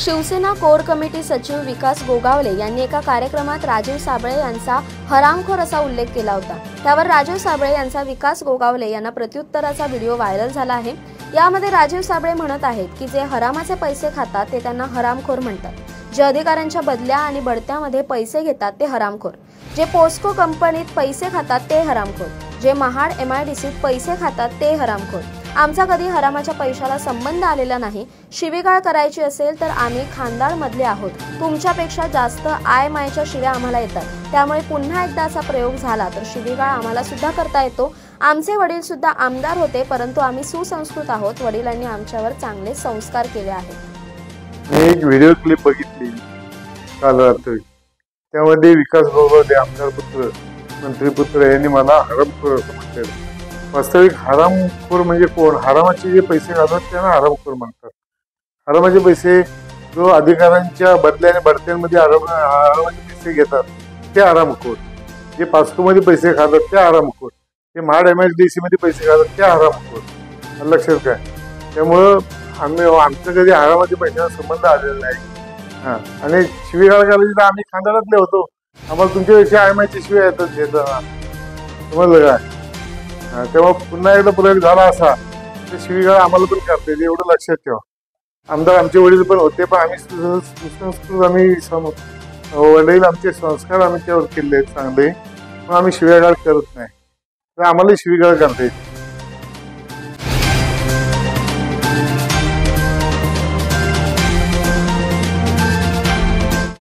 Shiv Sena core committee सचिव विकास गोगावले यांनी एका कार्यक्रमात राजीव साबळे यांचा हरामखोर असा उल्लेख केला होता। त्यावर राजीव साबळे यांचा विकास गोगावले यांना प्रत्युत्तराचा व्हिडिओ व्हायरल झाला आहे। यामध्ये राजीव साबळे म्हणत आहेत की जे हरामाचे पैसे खातात ते त्यांना हरामखोर म्हणतात। जे अधिकाऱ्यांच्या बदल्या आणि बढत्यामध्ये पैसे घेतात ते हरामखोर, जे पोस्को कंपनीत पैसे खातात ते हरामखोर, जे महाड MIDCत पैसे खातात ते हरामखोर। आमचा कधी हरामाच्या पैशाला संबंध आलेला नाही। शिवीगाळ करायची असेल तर आम्ही खानदाळ मधले आहोत। तुमच्यापेक्षा जास्त आय मायच्या शिव्या आम्हाला येतात। त्यामुळे पुन्हा एकदा असा प्रयोग झाला तर शिवीगाळ आम्हाला सुद्धा करता येतो। आमचे वडील सुद्धा आमदार होते, परंतु आम्ही सुसंस्कृत आहोत। वडिलांनी आमच्यावर चांगले संस्कार केले आहेत। मी एक व्हिडिओ क्लिप बघितली काल रात्री। त्यामध्ये विकास गोगावले आमदार पुत्र मंत्रीपुत्र यांनी मला हरामखोर असं म्हटलेलं। वास्तविक हरामखोर म्हणजे कोण? हरामाचे जे पैसे घालतात त्यांना हरामखोर म्हणतात। हरामाचे पैसे जो अधिकाऱ्यांच्या बदल्या आणि बढत्यांमध्ये हरामाचे पैसे घेतात ते हरामखोर, जे पास्कोमध्ये पैसे खातात ते हरामखोर, जे महाड MIDC मध्ये पैसे घालतात ते हरामखोर। लक्षात काय? त्यामुळं आमचं कधी हरामाच्या पैशाचा संबंध आलेला नाही। आणि शिवीगाळ करायची तर आम्ही खानदारातले होतो। आम्हाला तुमच्यापेक्षा आय मायची शिव्या येतात घेताना, समजलं काय? तेव्हा पुन्हा एकदा प्रयोग झाला असा तर शिवीगाळ आम्हाला पण करता येईल, एवढं लक्षात ठेवा। आमदार आमचे वडील पण होते, पण आम्ही सुसंस्कृत, वडील आमचे संस्कार आम्ही त्यावर केले चांगले, पण आम्ही शिवीगाळ करत नाही, तर आम्हाला शिवीगाळ करता येईल।